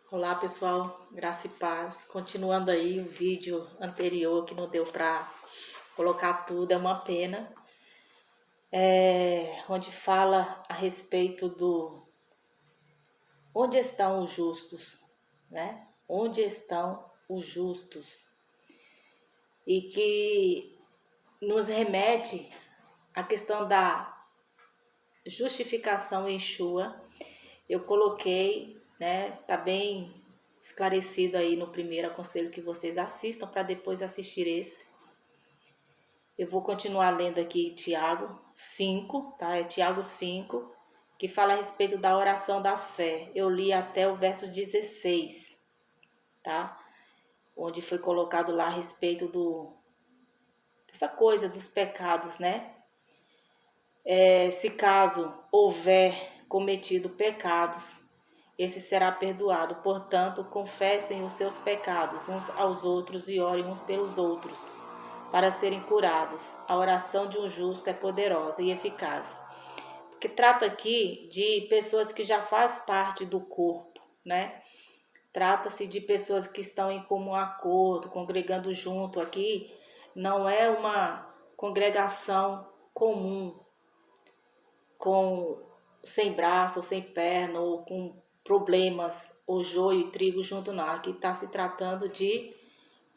Olá pessoal, graça e paz. Continuando aí o vídeo anterior que não deu para colocar tudo, é uma pena. Onde fala a respeito do onde estão os justos, né? Onde estão os justos? E que nos remete à questão da justificação em Yeshua. Eu coloquei, né? Tá bem esclarecido aí no primeiro. Aconselho que vocês assistam para depois assistir esse. Eu vou continuar lendo aqui Tiago 5, tá? É Tiago 5, que fala a respeito da oração da fé. Eu li até o verso 16, tá? Onde foi colocado lá a respeito dessa coisa dos pecados, né? Se caso houver cometido pecados, esse será perdoado. Portanto, confessem os seus pecados uns aos outros e orem uns pelos outros, para serem curados. A oração de um justo é poderosa e eficaz. Porque trata aqui de pessoas que já fazem parte do corpo, né? Trata-se de pessoas que estão em comum acordo, congregando junto aqui. Não é uma congregação comum, com sem braço, ou sem perna, ou com problemas, ou joio e trigo junto, não. Aqui está se tratando de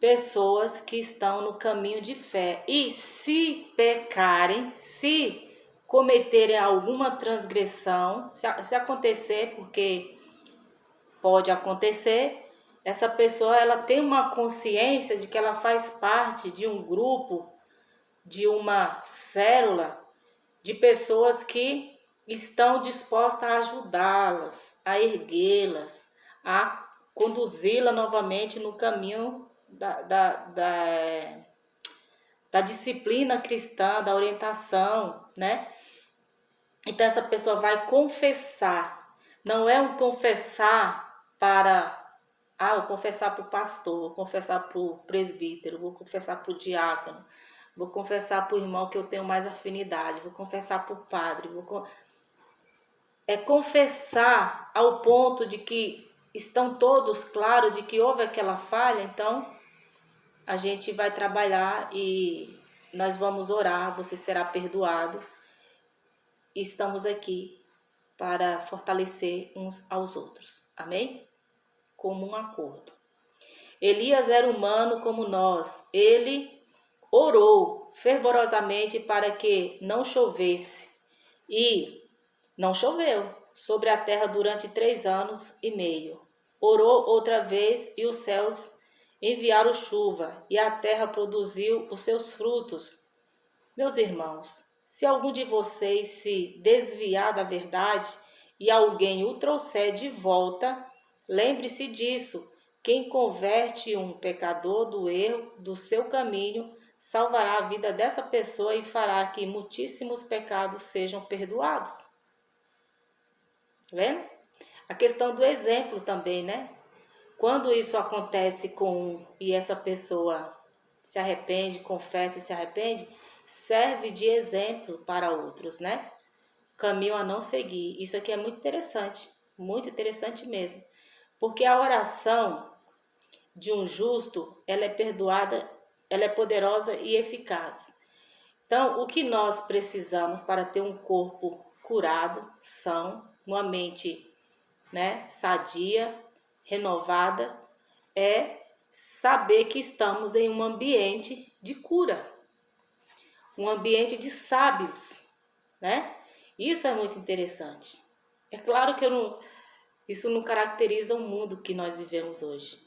pessoas que estão no caminho de fé. E se pecarem, se cometerem alguma transgressão, se acontecer, porque pode acontecer, essa pessoa ela tem uma consciência de que ela faz parte de um grupo, de uma célula de pessoas que estão dispostas a ajudá-las, a erguê-las, a conduzi-la novamente no caminho da disciplina cristã, da orientação, né? Então essa pessoa vai confessar. Não é um confessar para, vou confessar para o pastor, vou confessar para o presbítero, vou confessar para o diácono, vou confessar para o irmão que eu tenho mais afinidade, vou confessar para o padre. É confessar ao ponto de que estão todos claros de que houve aquela falha. Então a gente vai trabalhar e nós vamos orar, você será perdoado. Estamos aqui para fortalecer uns aos outros. Amém? Como um acordo. Elias era humano como nós. Ele orou fervorosamente para que não chovesse. E não choveu sobre a terra durante 3 anos e meio. Orou outra vez e os céus enviaram chuva e a terra produziu os seus frutos. Meus irmãos, se algum de vocês se desviar da verdade e alguém o trouxer de volta, lembre-se disso. Quem converte um pecador do erro do seu caminho salvará a vida dessa pessoa e fará que muitíssimos pecados sejam perdoados. Tá vendo? A questão do exemplo também, né? Quando isso acontece e essa pessoa se arrepende, confessa e se arrepende, serve de exemplo para outros, né? Caminho a não seguir. Isso aqui é muito interessante mesmo. Porque a oração de um justo, ela é perdoada, ela é poderosa e eficaz. Então, o que nós precisamos para ter um corpo curado, são, uma mente, né, sadia, renovada, é saber que estamos em um ambiente de cura, um ambiente de sábios, né? Isso é muito interessante. É claro que isso não caracteriza o mundo que nós vivemos hoje.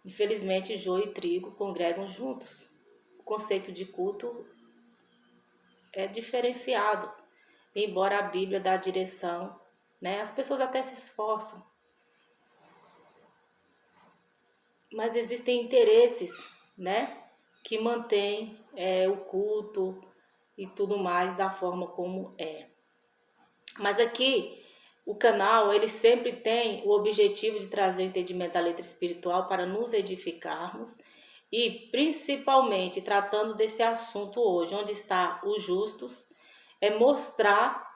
Infelizmente, joio e trigo congregam juntos. O conceito de culto é diferenciado, embora a Bíblia dá a direção, né? As pessoas até se esforçam, mas existem interesses, né, que mantêm o culto e tudo mais da forma como é. Mas aqui o canal ele sempre tem o objetivo de trazer o entendimento da letra espiritual para nos edificarmos e principalmente tratando desse assunto hoje, onde está os justos, é mostrar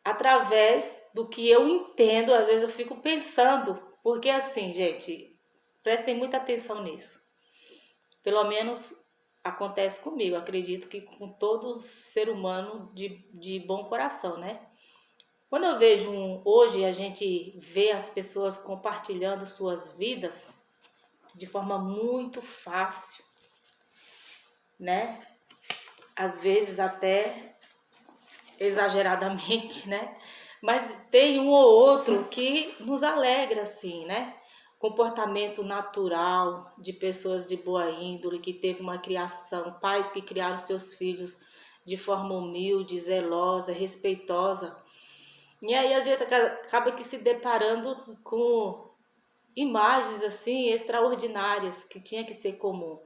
através do que eu entendo. Às vezes eu fico pensando Porque assim, gente, prestem muita atenção nisso. Pelo menos acontece comigo, acredito que com todo ser humano de bom coração, né? Quando eu vejo hoje a gente vê as pessoas compartilhando suas vidas de forma muito fácil, né? Às vezes até exageradamente, né? Mas tem um ou outro que nos alegra, assim, né? Comportamento natural de pessoas de boa índole, que teve uma criação, pais que criaram seus filhos de forma humilde, zelosa, respeitosa. E aí a gente acaba que se deparando com imagens assim extraordinárias que tinha que ser comum.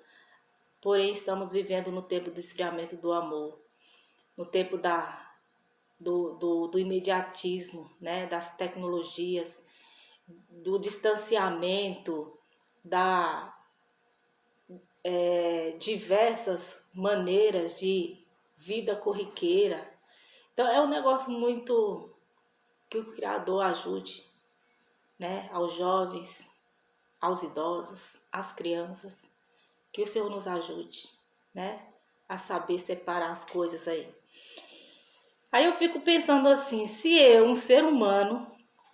Porém, estamos vivendo no tempo do esfriamento do amor, no tempo do imediatismo, né? Das tecnologias, do distanciamento, da diversas maneiras de vida corriqueira. Então é um negócio muito que o Criador ajude, né? Aos jovens, aos idosos, às crianças, que o Senhor nos ajude, né? A saber separar as coisas aí. Aí eu fico pensando assim, se eu, um ser humano,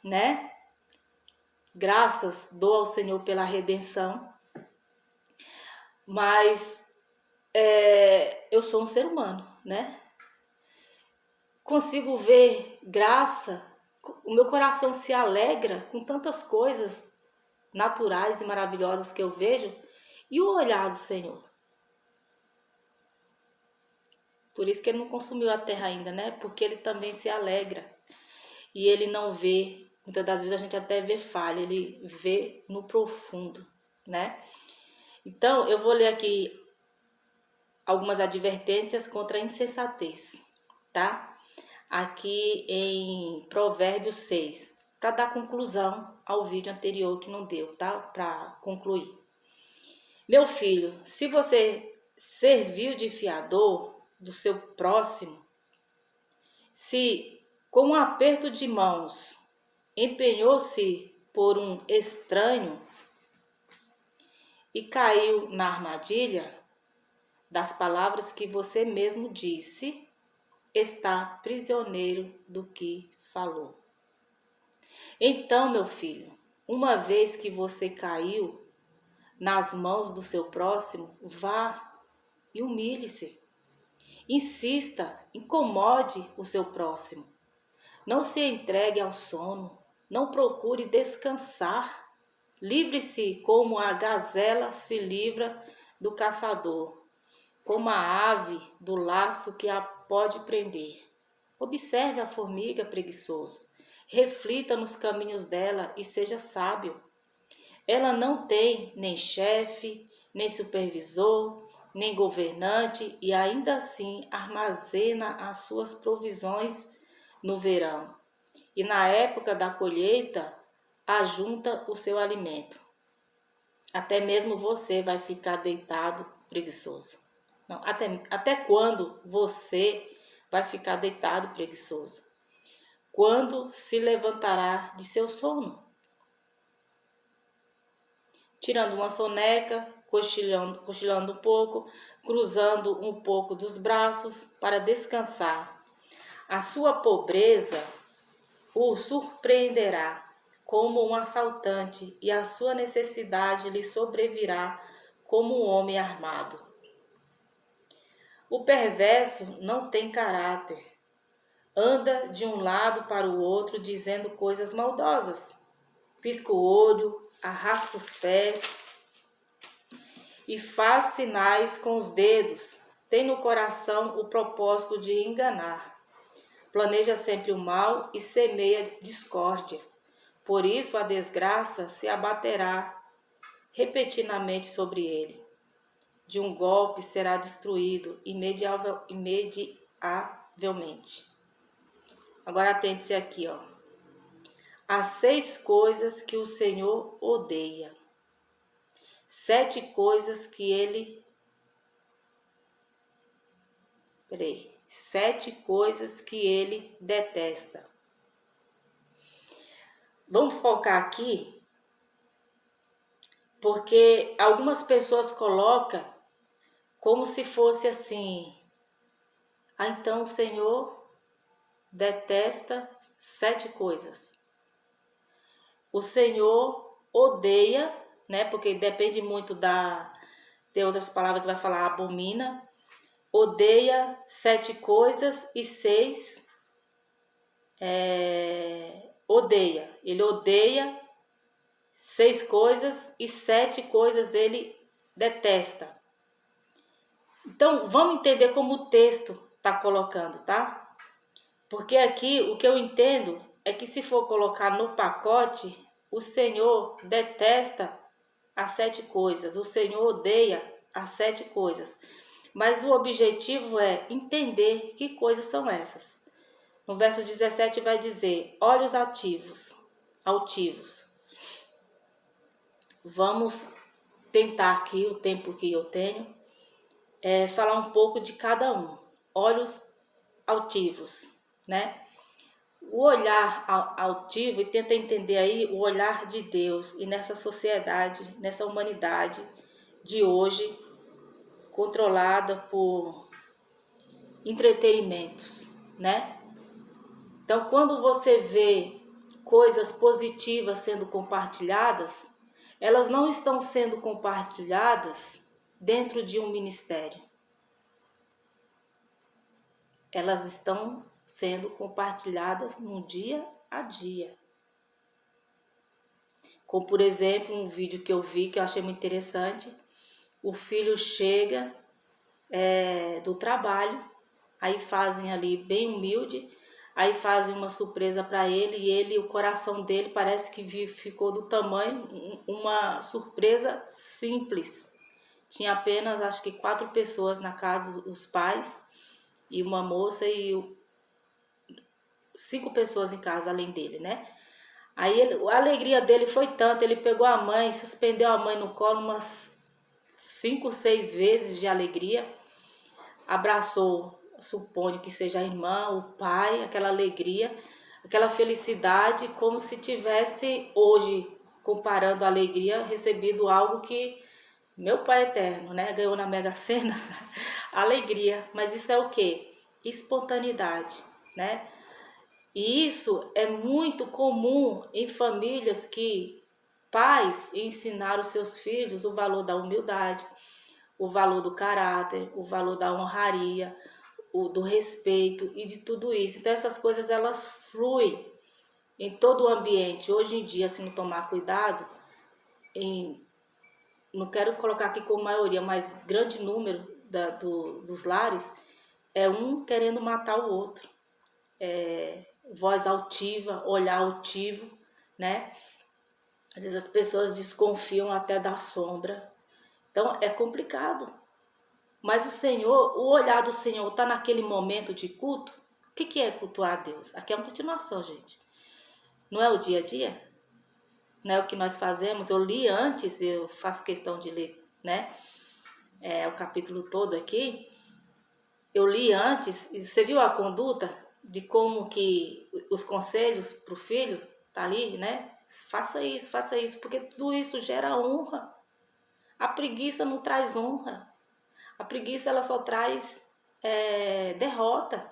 né? Graças dou ao Senhor pela redenção, mas eu sou um ser humano, né? Consigo ver graça, o meu coração se alegra com tantas coisas naturais e maravilhosas que eu vejo, e o olhar do Senhor. Por isso que ele não consumiu a terra ainda, né? Porque ele também se alegra. E ele não vê, muitas das vezes a gente até vê falha, ele vê no profundo, né? Então, eu vou ler aqui algumas advertências contra a insensatez, tá? Aqui em Provérbios 6, para dar conclusão ao vídeo anterior que não deu, tá? Para concluir. Meu filho, se você serviu de fiador do seu próximo, se com um aperto de mãos empenhou-se por um estranho e caiu na armadilha das palavras que você mesmo disse, está prisioneiro do que falou. Então, meu filho, uma vez que você caiu nas mãos do seu próximo, vá e humilhe-se. Insista, incomode o seu próximo. Não se entregue ao sono, não procure descansar. Livre-se como a gazela se livra do caçador, como a ave do laço que a pode prender. Observe a formiga, preguiçoso. Reflita nos caminhos dela e seja sábio. Ela não tem nem chefe, nem supervisor, nem governante e ainda assim armazena as suas provisões no verão. E na época da colheita, ajunta o seu alimento. Até mesmo você vai ficar deitado preguiçoso. Não, até quando você vai ficar deitado preguiçoso? Quando se levantará de seu sono? Tirando uma soneca, cochilando um pouco, cruzando um pouco dos braços para descansar. A sua pobreza o surpreenderá como um assaltante e a sua necessidade lhe sobrevirá como um homem armado. O perverso não tem caráter. Anda de um lado para o outro dizendo coisas maldosas. Pisca o olho, arrasta os pés e faz sinais com os dedos. Tem no coração o propósito de enganar. Planeja sempre o mal e semeia discórdia. Por isso a desgraça se abaterá repentinamente sobre ele. De um golpe será destruído imediavelmente. Agora atente-se aqui, ó. Há 6 coisas que o Senhor odeia. 7 coisas que ele... 7 coisas que ele detesta. Vamos focar aqui Porque algumas pessoas colocam como se fosse assim: ah, então o Senhor detesta 7 coisas. O Senhor odeia, né? Porque depende muito tem outras palavras que vai falar abomina. Odeia 7 coisas e 6 odeia. Ele odeia 6 coisas e 7 coisas ele detesta. Então, vamos entender como o texto está colocando, tá? Porque aqui o que eu entendo é que se for colocar no pacote, o Senhor detesta as 7 coisas, o Senhor odeia as 7 coisas. Mas o objetivo é entender que coisas são essas. No verso 17 vai dizer, olhos altivos. Vamos tentar aqui, o tempo que eu tenho, falar um pouco de cada um. Olhos altivos, né? O olhar altivo, e tenta entender aí o olhar de Deus e nessa sociedade, nessa humanidade de hoje, controlada por entretenimentos, né? Então, quando você vê coisas positivas sendo compartilhadas, elas não estão sendo compartilhadas dentro de um ministério. Elas estão sendo compartilhadas no dia a dia. Como, por exemplo, um vídeo que eu vi que eu achei muito interessante. O filho chega do trabalho, aí fazem ali bem humilde, aí fazem uma surpresa para ele e o coração dele parece que ficou do tamanho, uma surpresa simples. Tinha apenas, acho que 4 pessoas na casa, os pais e uma moça e 5 pessoas em casa além dele, né? Aí a alegria dele foi tanta, ele pegou a mãe, suspendeu a mãe no colo umas 5, 6 vezes de alegria, abraçou, suponho que seja a irmã, o pai, aquela alegria, aquela felicidade, como se tivesse hoje, comparando a alegria, recebido algo que meu Pai Eterno, né, ganhou na Mega Sena, alegria, mas isso é o quê? Espontaneidade, né? E isso é muito comum em famílias que pais ensinaram seus filhos o valor da humildade, o valor do caráter, o valor da honraria, do respeito e de tudo isso. Então essas coisas elas fluem em todo o ambiente. Hoje em dia, se não tomar cuidado, não quero colocar aqui como maioria, mas grande número dos lares, é um querendo matar o outro. Voz altiva, olhar altivo, né? Às vezes as pessoas desconfiam até da sombra. Então é complicado. Mas o Senhor, o olhar do Senhor está naquele momento de culto. O que é cultuar a Deus? Aqui é uma continuação, gente. Não é o dia a dia? Não é o que nós fazemos? Eu li antes, eu faço questão de ler, né? O capítulo todo aqui. Eu li antes, e você viu a conduta de como que os conselhos para o filho tá ali, né? Faça isso, porque tudo isso gera honra. A preguiça não traz honra. A preguiça ela só traz derrota.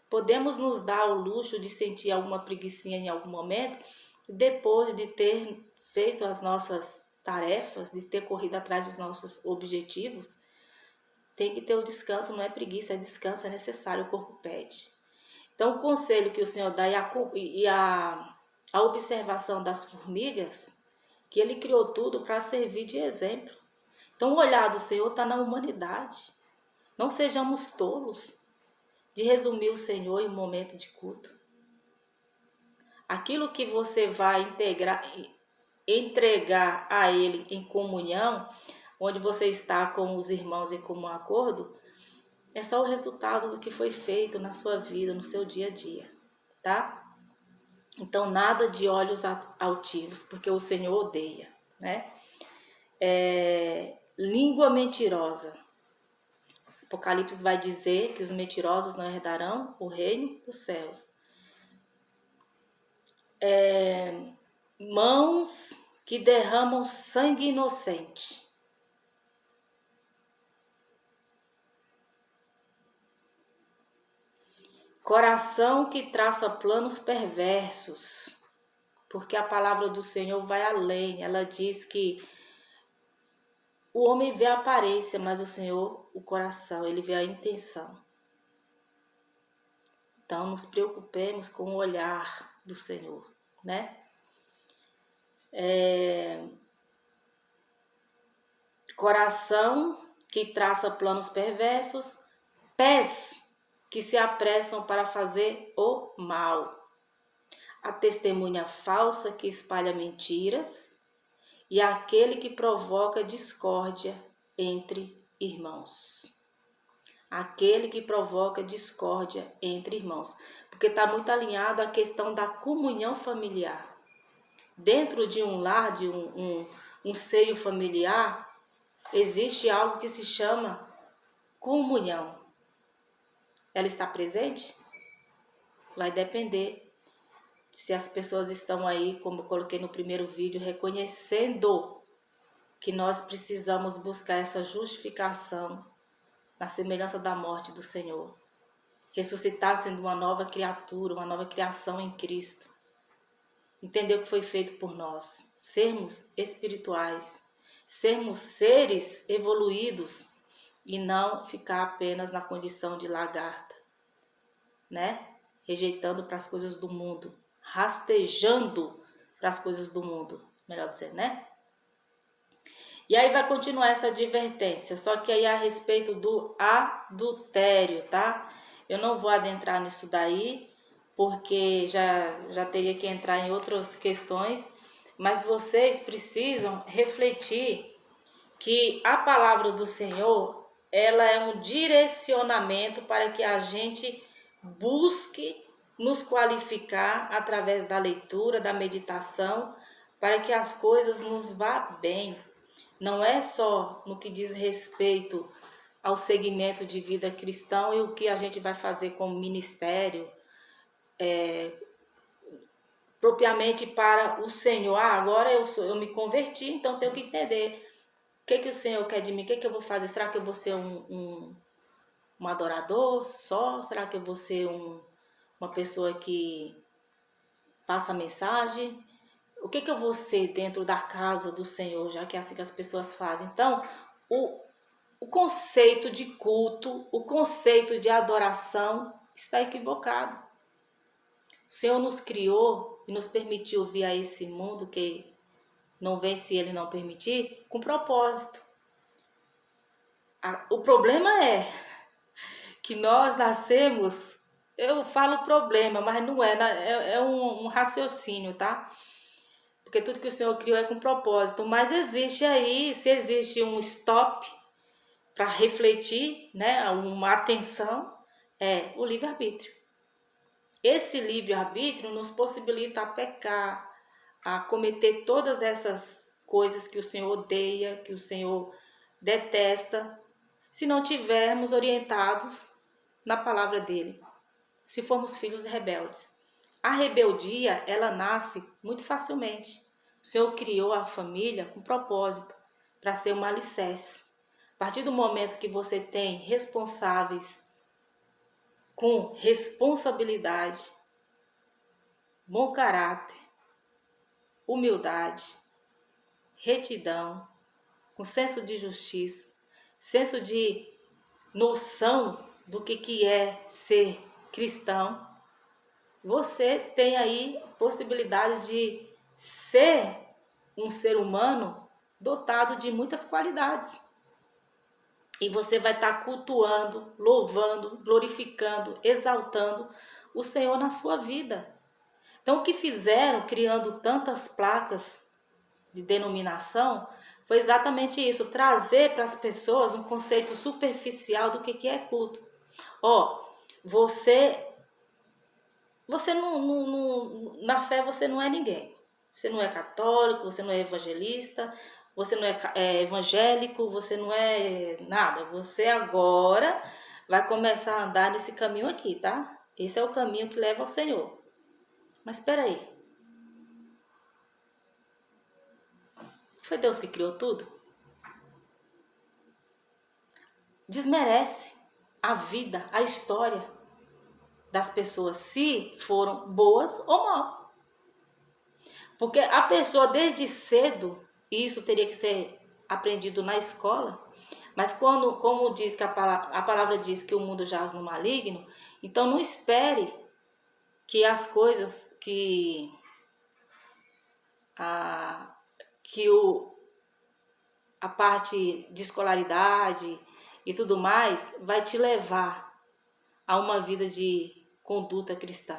Podemos nos dar o luxo de sentir alguma preguicinha em algum momento, depois de ter feito as nossas tarefas, de ter corrido atrás dos nossos objetivos. Tem que ter o descanso, não é preguiça, é descanso, é necessário, o corpo pede. Então, o conselho que o Senhor dá e a observação das formigas, que Ele criou tudo para servir de exemplo. Então, o olhar do Senhor está na humanidade. Não sejamos tolos de resumir o Senhor em um momento de culto. Aquilo que você vai entregar a Ele em comunhão, onde você está com os irmãos em comum acordo, é só o resultado do que foi feito na sua vida, no seu dia a dia, tá? Então, nada de olhos altivos, porque o Senhor odeia, né? Língua mentirosa. Apocalipse vai dizer que os mentirosos não herdarão o reino dos céus. Mãos que derramam sangue inocente. Coração que traça planos perversos, porque a palavra do Senhor vai além. Ela diz que o homem vê a aparência, mas o Senhor, o coração, ele vê a intenção. Então, nos preocupemos com o olhar do Senhor, né? Coração que traça planos perversos, pés que se apressam para fazer o mal, a testemunha falsa que espalha mentiras e aquele que provoca discórdia entre irmãos. Aquele que provoca discórdia entre irmãos, porque está muito alinhado à questão da comunhão familiar. Dentro de um lar, de um seio familiar, existe algo que se chama comunhão. Ela está presente? Vai depender se as pessoas estão aí, como eu coloquei no primeiro vídeo, reconhecendo que nós precisamos buscar essa justificação na semelhança da morte do Senhor. Ressuscitar sendo uma nova criatura, uma nova criação em Cristo. Entender o que foi feito por nós. Sermos espirituais. Sermos seres evoluídos e não ficar apenas na condição de lagarta, né? Rejeitando para as coisas do mundo, rastejando para as coisas do mundo, melhor dizer, né? E aí vai continuar essa advertência, só que aí a respeito do adultério, tá? Eu não vou adentrar nisso daí, porque já teria que entrar em outras questões, mas vocês precisam refletir que a palavra do Senhor, ela é um direcionamento para que a gente busque nos qualificar através da leitura, da meditação, para que as coisas nos vá bem. Não é só no que diz respeito ao segmento de vida cristão e o que a gente vai fazer como ministério, propriamente para o Senhor. Agora eu me converti, então tenho que entender o que o Senhor quer de mim, o que eu vou fazer. Será que eu vou ser um adorador só? Será que eu vou ser uma pessoa que passa mensagem? O que eu vou ser dentro da casa do Senhor, já que é assim que as pessoas fazem? Então, o conceito de culto, o conceito de adoração está equivocado. O Senhor nos criou e nos permitiu vir a esse mundo, que não vem se Ele não permitir, com propósito. O problema é que nós nascemos, eu falo problema, mas não é, é um raciocínio, tá? Porque tudo que o Senhor criou é com propósito, mas existe aí, se existe um stop para refletir, né, uma atenção, é o livre-arbítrio. Esse livre-arbítrio nos possibilita a pecar, a cometer todas essas coisas que o Senhor odeia, que o Senhor detesta, se não tivermos orientados na palavra dele, se formos filhos rebeldes. A rebeldia, ela nasce muito facilmente. O Senhor criou a família com propósito, para ser um alicerce. A partir do momento que você tem responsáveis com responsabilidade, bom caráter, humildade, retidão, com senso de justiça, senso de noção do que é ser cristão, você tem aí possibilidade de ser um ser humano dotado de muitas qualidades. E você vai estar cultuando, louvando, glorificando, exaltando o Senhor na sua vida. Então, o que fizeram, criando tantas placas de denominação, foi exatamente isso, trazer para as pessoas um conceito superficial do que é culto. Você na fé você não é ninguém. Você não é católico, você não é evangelista, você não é evangélico, você não é nada. Você agora vai começar a andar nesse caminho aqui, tá? Esse é o caminho que leva ao Senhor. Mas espera aí. Foi Deus que criou tudo? Desmerece a vida, a história das pessoas, se foram boas ou mal. Porque a pessoa desde cedo, e isso teria que ser aprendido na escola, mas como diz que a palavra diz que o mundo jaz no maligno, então não espere que as coisas a, que a parte de escolaridade e tudo mais vai te levar a uma vida de conduta cristã.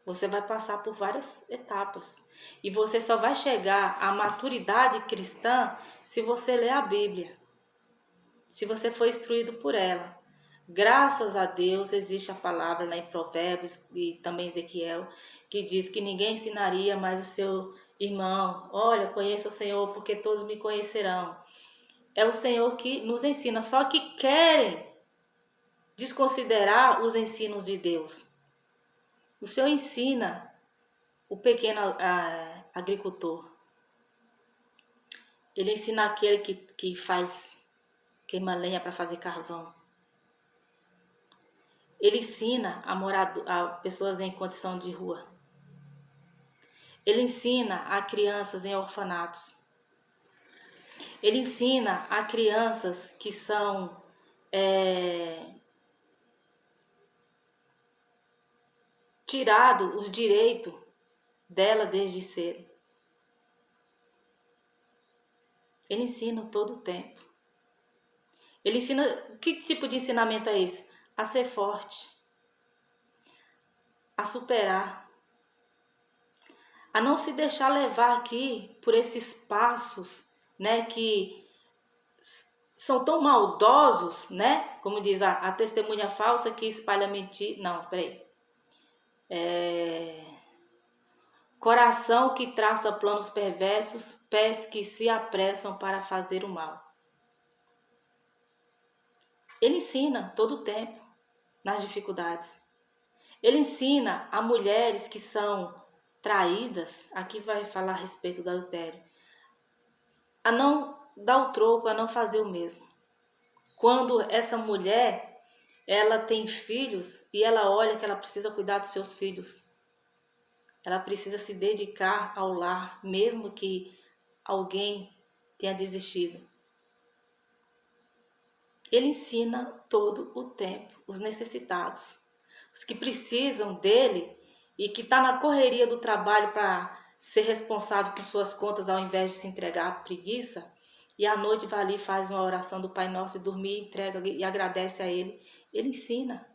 Você vai passar por várias etapas e você só vai chegar à maturidade cristã se você ler a Bíblia, se você for instruído por ela. Graças a Deus existe a palavra lá em Provérbios e também Ezequiel, que diz que ninguém ensinaria mais o seu irmão. Olha, conheça o Senhor porque todos me conhecerão. É o Senhor que nos ensina, só que querem desconsiderar os ensinos de Deus. O Senhor ensina o pequeno agricultor. Ele ensina aquele que queima lenha para fazer carvão. Ele ensina a pessoas em condição de rua. Ele ensina a crianças em orfanatos. Ele ensina a crianças que são tirados os direitos dela desde cedo. Ele ensina todo o tempo. Ele ensina, que tipo de ensinamento é esse? A ser forte, a superar, a não se deixar levar aqui por esses passos, né, que são tão maldosos, né, como diz a testemunha falsa que espalha mentira. Não, peraí. Coração que traça planos perversos, pés que se apressam para fazer o mal. Ele ensina todo o tempo nas dificuldades. Ele ensina a mulheres que são traídas, aqui vai falar a respeito do adultério, a não dar o troco, a não fazer o mesmo. Quando essa mulher, ela tem filhos e ela olha que ela precisa cuidar dos seus filhos, ela precisa se dedicar ao lar, mesmo que alguém tenha desistido. Ele ensina todo o tempo os necessitados, os que precisam dele e que está na correria do trabalho para ser responsável por suas contas ao invés de se entregar à preguiça, e à noite vai ali e faz uma oração do Pai Nosso e dormir, entrega e agradece a Ele. Ele ensina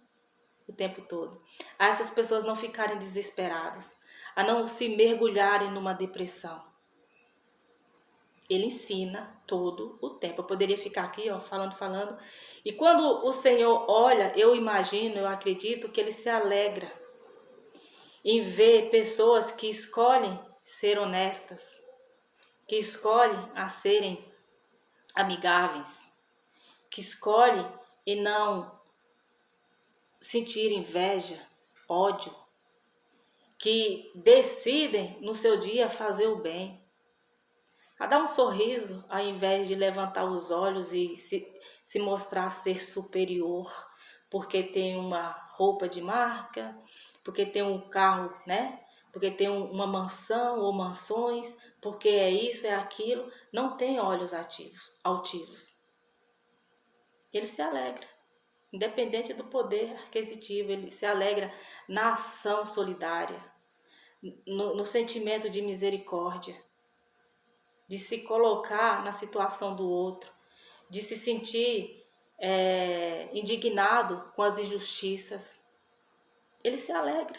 o tempo todo a essas pessoas não ficarem desesperadas, a não se mergulharem numa depressão. Ele ensina todo o tempo. Eu poderia ficar aqui, ó, falando. E quando o Senhor olha, eu imagino, eu acredito que Ele se alegra em ver pessoas que escolhem ser honestas, que escolhem a serem amigáveis, que escolhem e não sentir inveja, ódio, que decidem no seu dia fazer o bem, a dar um sorriso ao invés de levantar os olhos e se mostrar ser superior, porque tem uma roupa de marca, porque tem um carro, né? Porque tem uma mansão ou mansões, porque é isso, é aquilo. Não tem olhos altivos. Ele se alegra, independente do poder aquisitivo, ele se alegra na ação solidária, no sentimento de misericórdia, de se colocar na situação do outro, de se sentir indignado com as injustiças. Ele se alegra.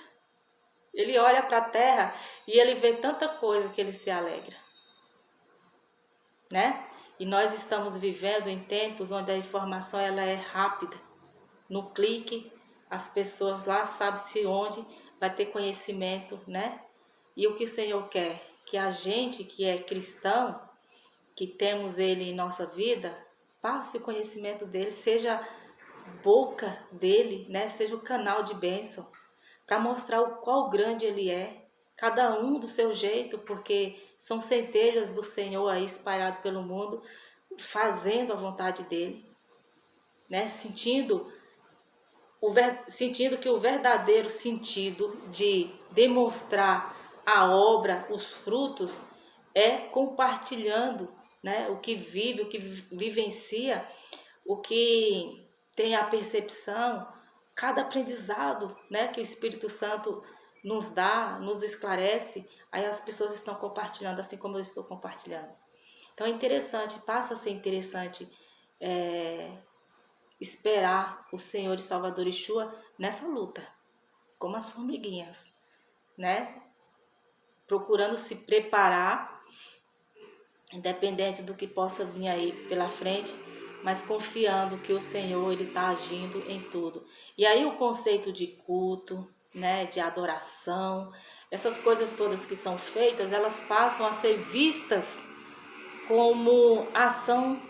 Ele olha para a terra e ele vê tanta coisa que ele se alegra, né? E nós estamos vivendo em tempos onde a informação ela é rápida. No clique, as pessoas lá sabem-se onde vai ter conhecimento, né? E o que o Senhor quer? Que a gente que é cristão, que temos Ele em nossa vida, passe o conhecimento dele, seja boca dele, né? Seja o canal de bênção, para mostrar o qual grande Ele é, cada um do seu jeito, porque são centelhas do Senhor aí espalhadas pelo mundo, fazendo a vontade dele, né? Sentindo que o verdadeiro sentido de demonstrar a obra, os frutos, é compartilhando, né? O que vive, o que vivencia, o que tem a percepção, cada aprendizado, né? Que o Espírito Santo nos dá, nos esclarece, aí as pessoas estão compartilhando, assim como eu estou compartilhando. Então é interessante, passa a ser interessante esperar o Senhor e Salvador Yeshua nessa luta, como as formiguinhas, né? Procurando se preparar, independente do que possa vir aí pela frente, mas confiando que o Senhor ele está agindo em tudo. E aí o conceito de culto, né, de adoração, essas coisas todas que são feitas, elas passam a ser vistas como ação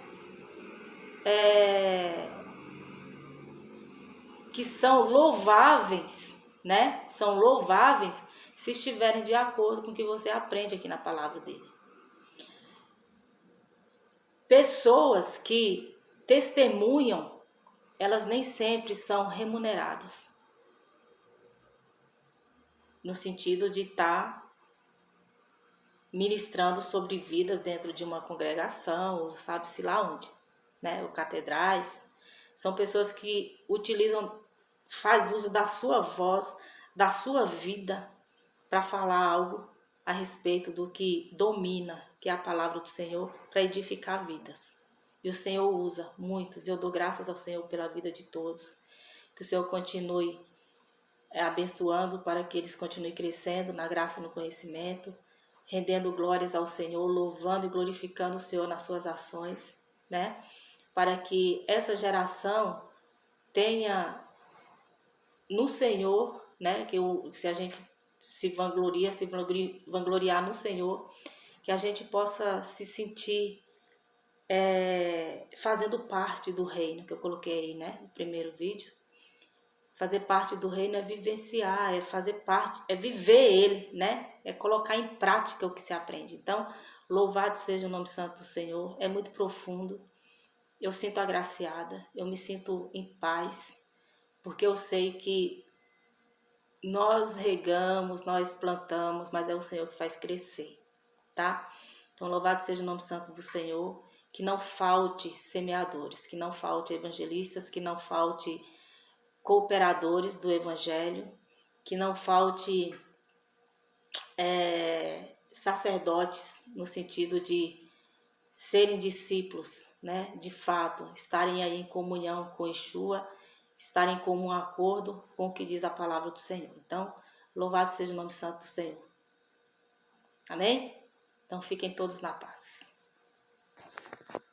que são louváveis, né? São louváveis se estiverem de acordo com o que você aprende aqui na palavra dele. Pessoas que testemunham, elas nem sempre são remuneradas, no sentido de estar ministrando sobre vidas dentro de uma congregação, ou sabe-se lá onde, né? Ou catedrais. São pessoas que faz uso da sua voz, da sua vida, para falar algo a respeito do que domina, que é a palavra do Senhor, para edificar vidas. E o Senhor usa muitos, e eu dou graças ao Senhor pela vida de todos. Que o Senhor continue abençoando para que eles continuem crescendo na graça e no conhecimento, rendendo glórias ao Senhor, louvando e glorificando o Senhor nas suas ações, né? Para que essa geração tenha no Senhor, né? Se a gente se vangloriar no Senhor, que a gente possa se sentir fazendo parte do reino, que eu coloquei aí, né? No primeiro vídeo. Fazer parte do reino é vivenciar, é fazer parte, é viver ele, né? É colocar em prática o que se aprende. Então, louvado seja o nome santo do Senhor, é muito profundo. Eu sinto agraciada, eu me sinto em paz, porque eu sei que nós regamos, nós plantamos, mas é o Senhor que faz crescer, tá? Então, louvado seja o nome santo do Senhor, que não falte semeadores, que não falte evangelistas, que não falte cooperadores do Evangelho, que não falte sacerdotes no sentido de serem discípulos, né? De fato, estarem aí em comunhão com Yeshua, estarem em comum acordo com o que diz a palavra do Senhor. Então, louvado seja o nome santo do Senhor. Amém? Então, fiquem todos na paz.